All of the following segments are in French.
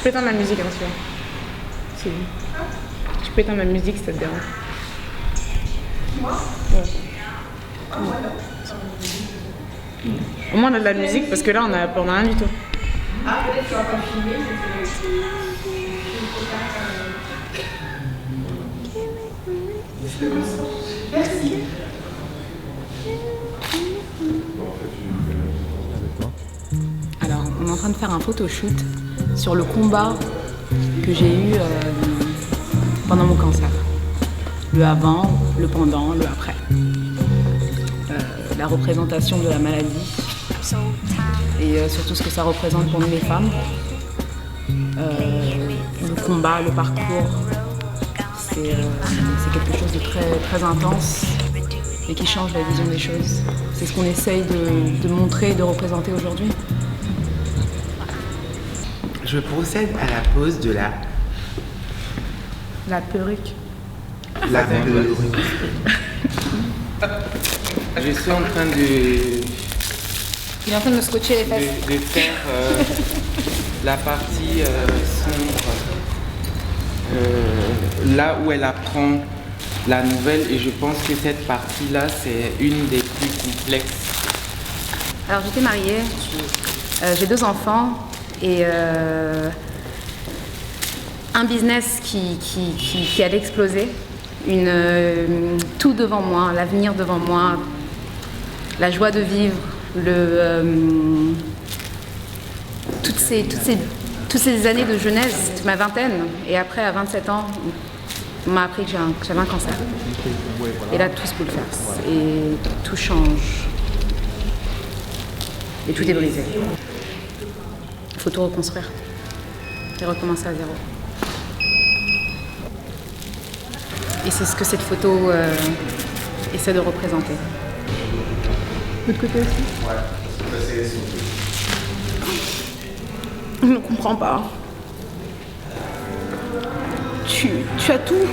peux éteindre ma musique, hein, si tu veux. Si. Je peux éteindre ma musique si ça te dérange. Moi ouais. Au moins on a de la musique parce que là on a rien du tout. Ah, peut-être que tu vas pas filmer, Merci. Alors, on est en train de faire un photoshoot sur le combat que j'ai eu pendant mon cancer. Le avant, le pendant, le après. La représentation de la maladie et surtout ce que ça représente pour nous les femmes. Le combat, le parcours, c'est quelque chose de très, très intense et qui change la vision des choses. C'est ce qu'on essaye de montrer et de représenter aujourd'hui. Je procède à la pose de la perruque. La perruque. Je suis en train de... Il est en train de me scotcher les fesses. De faire la partie sombre, là où elle apprend la nouvelle, et je pense que cette partie-là, c'est une des plus complexes. Alors j'étais mariée, j'ai 2 enfants et un business qui allait exploser, tout devant moi, l'avenir devant moi, la joie de vivre, toutes ces années de jeunesse, ma vingtaine, et après à 27 ans, on m'a appris que j'avais un cancer. Et là tout se bouleverse et tout change. Et tout est brisé. Il faut tout reconstruire et recommencer à zéro. Et c'est ce que cette photo essaie de représenter. De l'autre côté aussi? Ouais, c'est Je ne comprends pas. Tu as tout.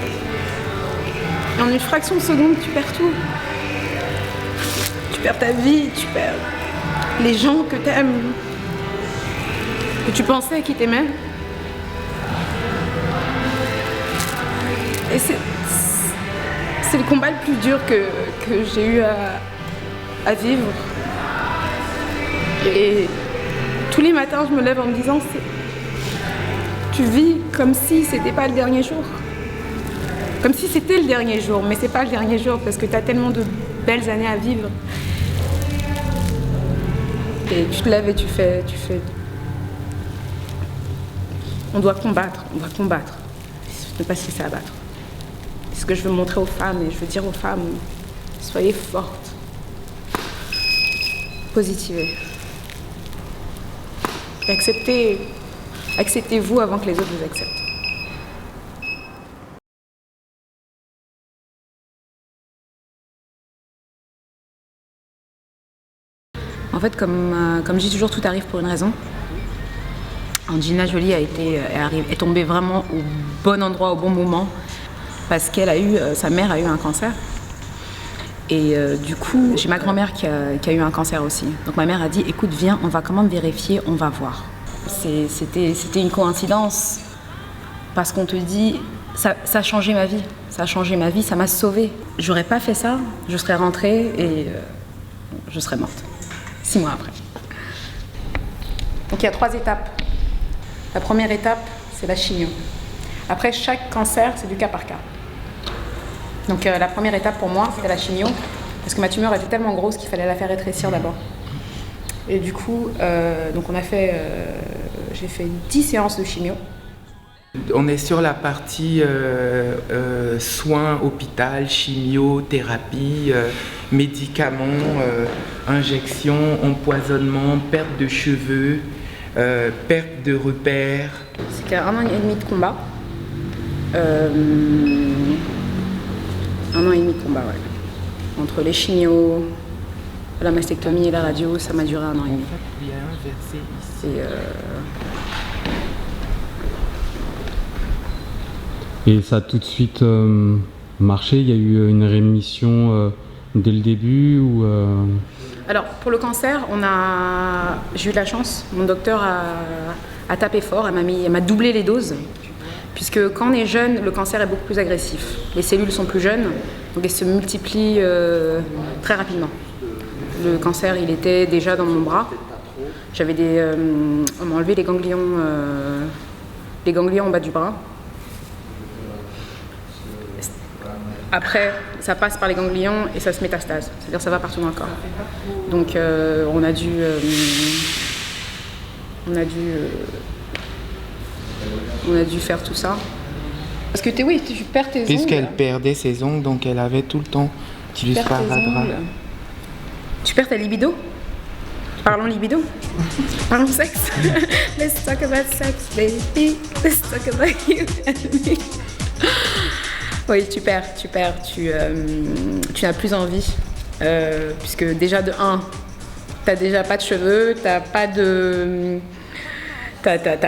En une fraction de seconde, tu perds tout. Tu perds ta vie, tu perds les gens que t'aimes, que tu pensais qui t'aimaient. Et c'est le combat le plus dur que j'ai eu à vivre. Et tous les matins, je me lève en me disant, tu vis comme si c'était pas le dernier jour. Comme si c'était le dernier jour, mais c'est pas le dernier jour parce que tu as tellement de belles années à vivre. Et tu te lèves et tu fais. On doit combattre. Ne pas se laisser abattre. C'est ce que je veux montrer aux femmes et je veux dire aux femmes, soyez fortes. Positivez. Et acceptez-vous avant que les autres vous acceptent. En fait, comme je dis toujours, tout arrive pour une raison. Angelina Jolie est tombée vraiment au bon endroit, au bon moment, parce sa mère a eu un cancer. Et du coup, j'ai ma grand-mère qui a eu un cancer aussi. Donc ma mère a dit, écoute, viens, on va quand même vérifier, on va voir. C'était une coïncidence, parce qu'on te dit, ça a changé ma vie. Ça a changé ma vie, ça m'a sauvée. J'aurais pas fait ça, je serais rentrée et je serais morte. 6 mois après. Donc il y a 3 étapes. La première étape, c'est la chimio. Après, chaque cancer, c'est du cas par cas. Donc la première étape pour moi, c'était la chimio, parce que ma tumeur était tellement grosse qu'il fallait la faire rétrécir d'abord. Et du coup, donc j'ai fait 10 séances de chimio. On est sur la partie soins, hôpital, chimiothérapie, médicaments, injections, empoisonnement, perte de cheveux, perte de repères. C'était 1 an et demi de combat. 1 an et demi de combat, ouais. Entre les chimios, la mastectomie et la radio, ça m'a duré 1 an et demi. Il y a un verset ici. Et ça a tout de suite marché? Il y a eu une rémission dès le début ou Alors, pour le cancer, j'ai eu de la chance. Mon docteur a tapé fort, elle m'a doublé les doses. Puisque quand on est jeune, le cancer est beaucoup plus agressif. Les cellules sont plus jeunes, donc elles se multiplient très rapidement. Le cancer, il était déjà dans mon bras. On m'a enlevé les ganglions en bas du bras. Après, ça passe par les ganglions et ça se métastase, c'est-à-dire ça va partout dans le corps. Donc on a dû faire tout ça. Parce que tu perds tes ongles. Puisqu'elle perdait ses ongles, donc elle avait tout le temps du sparadrap. Tu perds ta libido. Parlons libido. Parlons sexe. Let's talk about sex, baby. Let's talk about you and me. Oui, tu n'as plus envie. Puisque déjà de 1, t'as déjà pas de cheveux, t'as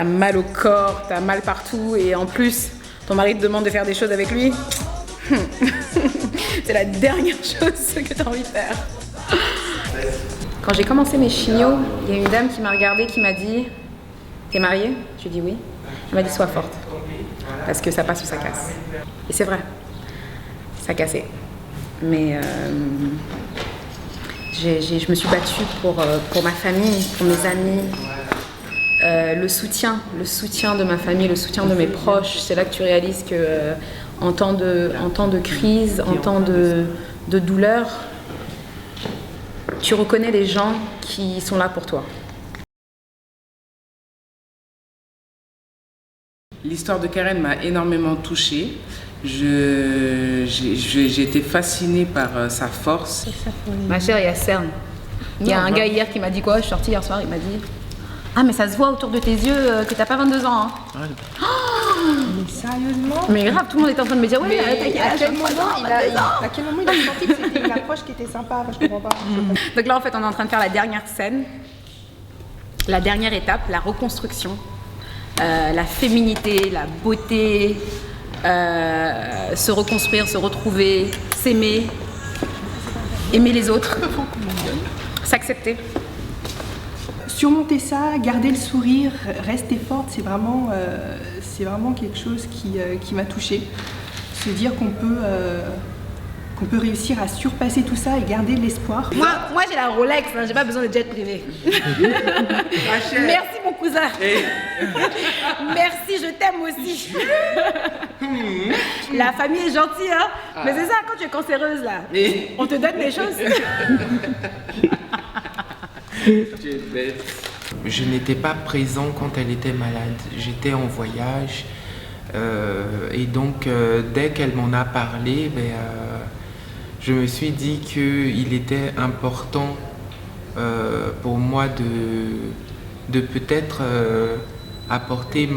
mal au corps, t'as mal partout, et en plus, ton mari te demande de faire des choses avec lui. C'est la dernière chose que t'as envie de faire. Quand j'ai commencé mes chignos, il y a une dame qui m'a regardée, qui m'a dit « T'es mariée ?» Je lui ai dit « Oui ». Elle m'a dit « Sois forte, parce que ça passe ou ça casse ». Et c'est vrai, ça cassait. Mais je me suis battue pour ma famille, pour mes amis. Le soutien de ma famille, le soutien de mes proches, c'est là que tu réalises que en temps de crise, en temps de douleur, tu reconnais les gens qui sont là pour toi. L'histoire de Karen m'a énormément touchée. J'ai été fascinée par sa force. Ma chère, il y a CERN. Il y a un gars hier qui m'a dit quoi? Je suis sortie hier soir, il m'a dit « Ah, mais ça se voit autour de tes yeux que t'as pas 22 ans. Hein. » Mais sérieusement? Mais grave, tout le monde était en train de me dire « Ouais, à quel moment il a senti que c'était une approche qui était sympa? Je comprends pas. Donc là, en fait, on est en train de faire la dernière scène, la dernière étape, la reconstruction, la féminité, la beauté, se reconstruire, se retrouver, s'aimer, aimer les autres, s'accepter. Surmonter ça, garder le sourire, rester forte, c'est vraiment quelque chose qui m'a touchée. Se dire qu'on peut réussir à surpasser tout ça et garder de l'espoir. Moi j'ai la Rolex, hein, j'ai pas besoin de jet privé. Merci mon cousin. Merci, je t'aime aussi. La famille est gentille, hein. Mais c'est ça, quand tu es cancéreuse là, on te donne des choses. Je n'étais pas présent quand elle était malade. J'étais en voyage et donc dès qu'elle m'en a parlé, je me suis dit qu'il était important pour moi de peut-être apporter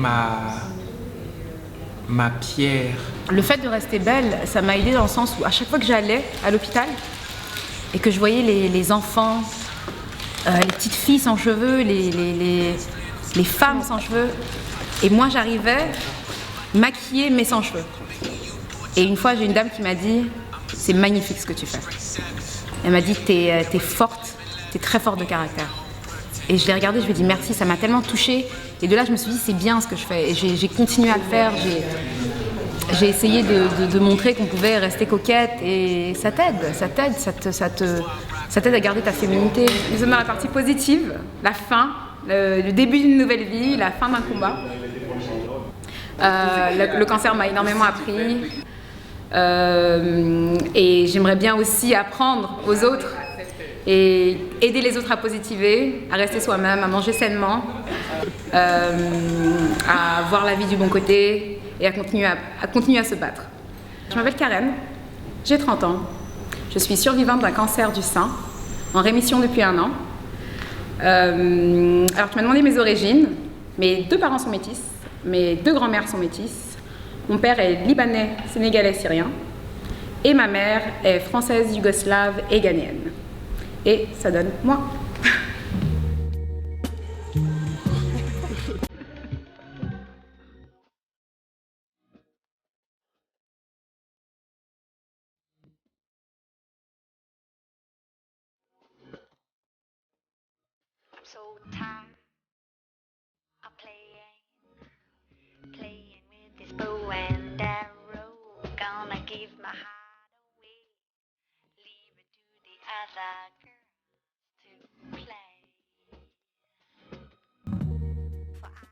ma pierre. Le fait de rester belle, ça m'a aidée dans le sens où à chaque fois que j'allais à l'hôpital et que je voyais les enfants, les petites filles sans cheveux, les femmes sans cheveux, et moi j'arrivais maquillée mais sans cheveux. Et une fois j'ai une dame qui m'a dit « C'est magnifique ce que tu fais ». Elle m'a dit « T'es forte, t'es très forte de caractère ». Et je l'ai regardée, je lui ai dit merci, ça m'a tellement touchée. Et de là je me suis dit c'est bien ce que je fais. Et j'ai continué à le faire, j'ai essayé de montrer qu'on pouvait rester coquette, et ça t'aide à garder ta féminité. Nous sommes dans la partie positive, la fin, le début d'une nouvelle vie, la fin d'un combat. Le cancer m'a énormément appris et j'aimerais bien aussi apprendre aux autres et aider les autres à positiver, à rester soi-même, à manger sainement, à voir la vie du bon côté et à continuer à se battre. Je m'appelle Karen, j'ai 30 ans, je suis survivante d'un cancer du sein, en rémission depuis 1 an. Alors tu m'as demandé mes origines. Mes 2 parents sont métis, mes 2 grands-mères sont métisses. Mon père est libanais, sénégalais, syrien. Et ma mère est française, yougoslave et ghanéenne. Et ça donne moi. so tired of playing with this bow and arrow. Gonna give my heart away, leave it to the other